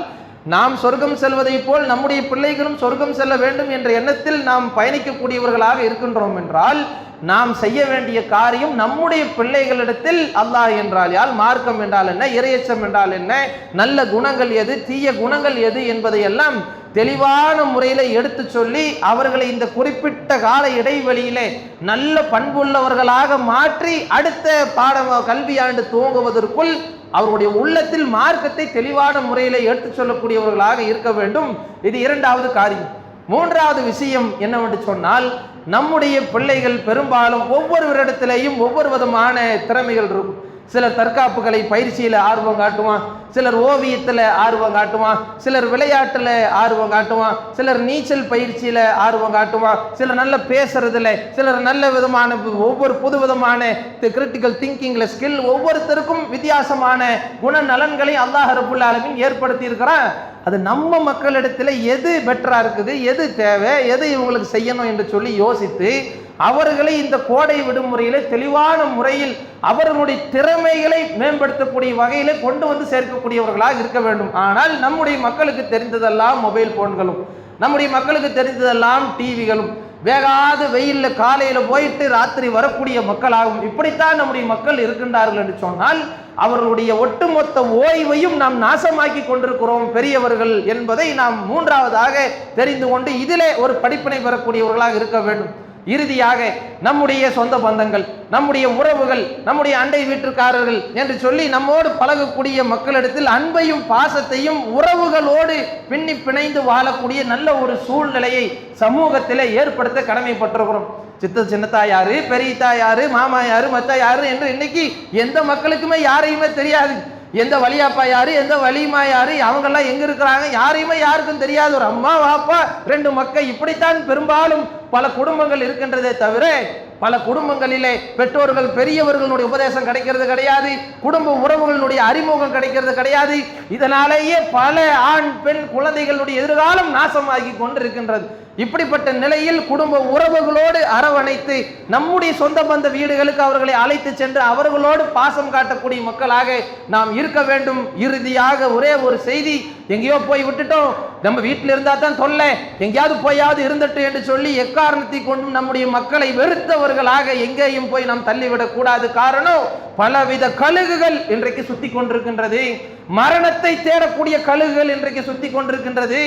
நாம் சொர்க்கம் செல்வதை போல் நம்முடைய பிள்ளைகளும் சொர்க்கம் செல்ல வேண்டும் என்ற எண்ணத்தில் நாம் பயணிக்கக்கூடியவர்களாக இருக்கின்றோம் என்றால், நாம் செய்ய வேண்டிய காரியம் நம்முடைய பிள்ளைகளிடத்தில் அல்லாஹ் என்றால் யார், மார்க்கம் என்றால் என்ன, இறையச்சம் என்றால் என்ன, நல்ல குணங்கள் எது, தீய குணங்கள் எது என்பதையெல்லாம் தெளிவான முறையில் எடுத்து சொல்லி அவர்களை இந்த குறிப்பிட்ட கால இடைவெளியிலே நல்ல பண்புள்ளவர்களாக மாற்றி அடுத்த கல்வியாண்டு துவங்குவதற்குள் அவர்களுடைய உள்ளத்தில் மார்க்கத்தை தெளிவான முறையில் எடுத்து சொல்லக்கூடியவர்களாக இருக்க வேண்டும். இது 2வது காரியம். 3வது விஷயம் என்னவென்று சொன்னால், நம்முடைய பிள்ளைகள் பெரும்பாலும் ஒவ்வொருவரிடத்திலேயும் ஒவ்வொரு விதமான திறமைகள் இருக்கும். சிலர் தற்காப்புகளை பயிற்சியில் ஆர்வம் காட்டுவான், சிலர் ஓவியத்தில் ஆர்வம் காட்டுவான், சிலர் விளையாட்டில் ஆர்வம் காட்டுவான், சிலர் நீச்சல் பயிற்சியில் ஆர்வம் காட்டுவான், சிலர் நல்ல பேசுறதுல, சிலர் நல்ல விதமான ஒவ்வொரு புது விதமான கிரிட்டிக்கல் திங்கிங்ல ஸ்கில், ஒவ்வொருத்தருக்கும் வித்தியாசமான குணநலன்களை அல்லாஹ் ரப்புல் ஆலமீன் ஏற்படுத்தி இருக்கிறான். அது நம்ம மக்களிடத்தில் எது பெட்டரா இருக்குது, எது தேவை, எது இவங்களுக்கு செய்யணும் என்று சொல்லி யோசித்து அவர்களை இந்த கோடை விடுமுறையில தெளிவான முறையில் அவர்களுடைய திறமைகளை மேம்படுத்தக்கூடிய வகையில கொண்டு வந்து சேர்க்கக்கூடியவர்களாக இருக்க வேண்டும். ஆனால் நம்முடைய மக்களுக்கு தெரிந்ததெல்லாம் மொபைல் போன்களும், நம்முடைய மக்களுக்கு தெரிந்ததெல்லாம் டிவிகளும், வேகாத வெயில்ல காலையில போயிட்டு ராத்திரி வரக்கூடிய மக்களாகும். இப்படித்தான் நம்முடைய மக்கள் இருக்கின்றார்கள் என்று சொன்னால் அவர்களுடைய ஒட்டுமொத்த ஓய்வையும் நாம் நாசமாக்கி கொண்டிருக்கிறோம் பெரியவர்கள் என்பதை நாம் மூன்றாவதாக தெரிந்து கொண்டு இதிலே ஒரு படிப்பினை பெறக்கூடியவர்களாக இருக்க வேண்டும். இறுதியாக நம்முடைய சொந்த பந்தங்கள், நம்முடைய உறவுகள், நம்முடைய அண்டை வீட்டுக்காரர்கள் என்று சொல்லி நம்மோடு பழகக்கூடிய மக்களிடத்தில் அன்பையும் பாசத்தையும் உறவுகளோடு பின்னி பிணைந்து வாழக்கூடிய நல்ல ஒரு சூழ்நிலையை சமூகத்திலே ஏற்படுத்த கடமைப்பட்டிருக்கிறோம். சின்னத்தா யாரு, பெரியத்தா யாரு, மாமா யாரு, மத்தா யாரு என்று இன்னைக்கு எந்த மக்களுக்குமே யாரையுமே தெரியாது. எந்த வலியாப்பா யாரு, எந்த வலிமா யாரு, அவங்கெல்லாம் எங்க இருக்கிறாங்க யாரையுமே யாருக்கும் தெரியாது. ஒரு அம்மா வாப்பா 2 மக்கள், இப்படித்தான் பெரும்பாலும் பல குடும்பங்கள் இருக்கின்றதே தவிர பல குடும்பங்களிலே பெற்றோர்கள் பெரியவர்களுடைய உபதேசம் கிடைக்கிறது கிடையாது, குடும்ப உறவுகளுடைய அறிமுகம் கிடைக்கிறது கிடையாது. இதனாலேயே பல ஆண் பெண் குழந்தைகளுடைய எதிர்காலம் நாசமாகி கொண்டிருக்கின்றது. இப்படிப்பட்ட நிலையில் குடும்ப உறவுகளோடு அரவணைத்து நம்முடைய சொந்த பந்த வீடுகளுக்கு அவர்களை அழைத்து சென்று அவர்களோடு பாசம் காட்டக்கூடிய மக்களாக நாம் இருக்க வேண்டும். இறுதியாக ஒரே ஒரு செய்தி, எங்கேயோ போய் விட்டுட்டோம், நம்ம வீட்டில் இருந்தா தான் தொல்லை, எங்கேயாவது போயாவது இருந்துட்டு என்று சொல்லி எக்காரணத்தை கொண்டும் நம்முடைய மக்களை வெறுத்தவர்களாக எங்கேயும் போய் நாம் தள்ளிவிடக் கூடாது. காரணம், பலவித கழுகுகள் இன்றைக்கு சுத்தி கொண்டிருக்கின்றது. மரணத்தை தேடக்கூடிய கழுகுகள் இன்றைக்கு சுத்தி கொண்டிருக்கின்றது.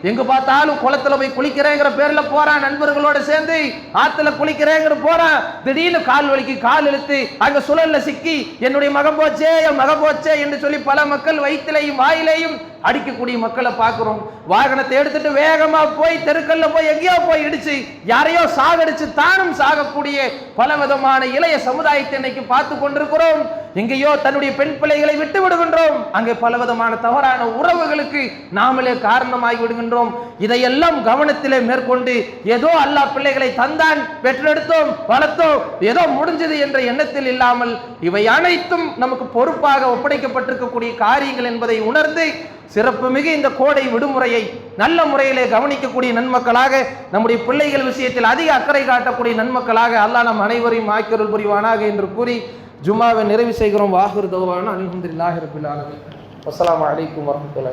எங்கு பார்த்தாலும் குளத்துல போய் குளிக்கிறேங்கிற பேர்ல போறான், நண்பர்களோட சேர்ந்து ஆத்துல குளிக்கிறேங்கிற போறான், திடீர்னு கால் வலிக்கு கால் இழுத்து அங்க சுழல்ல சிக்கி என்னுடைய மகன் போச்சே என் மகன் போச்சே என்று சொல்லி பல மக்கள் வயிற்றிலையும் வாயிலையும் அடிக்கக்கூடிய மக்களை பார்க்கிறோம். வாகனத்தை எடுத்துட்டு வேகமா போய் தெருக்கல்ல போய் எங்கேயோ போய் இடிச்சு யாரையோ சாகடிச்சு தானும் சாகக்கூடிய பல விதமான இளைய சமுதாயத்தை இன்னைக்கு பார்த்து கொண்டிருக்கிறோம். எங்கேயோ தன்னுடைய பெண் பிள்ளைகளை விட்டு விடுகின்றோம், அங்கே பல விதமான தவறான உறவுகளுக்கு நாமளே காரணமாகி விடுகின்றோம். இதையெல்லாம் கவனத்திலே மேற்கொண்டு ஏதோ அல்லாஹ் பிள்ளைகளை தந்தான், பெற்றெடுத்தோம், வளர்த்தோம், ஏதோ முடிஞ்சது என்ற எண்ணத்தில் இல்லாமல் இவை அனைத்தும் நமக்கு பொறுப்பாக ஒப்படைக்கப்பட்டிருக்கக்கூடிய காரியங்கள் என்பதை உணர்ந்து சிறப்பு மிகு இந்த கோடை விடுமுறையை நல்ல முறையிலே கவனிக்கக்கூடிய நன்மக்களாக, நம்முடைய பிள்ளைகள் விஷயத்தில் அதிக அக்கறை காட்டக்கூடிய நன்மக்களாக அல்லாஹ் நம் அனைவரையும் ஆக்கியருள் புரிவானாக என்று கூறி ஜும்மாவை நிறைவு செய்கிறோம். வாஹிர் தௌவானா அல்ஹம்துலில்லாஹி ரப்பில் ஆலமீன். அஸ்ஸலாமு அலைக்கும் வரஹ்மத்துல்லாஹி.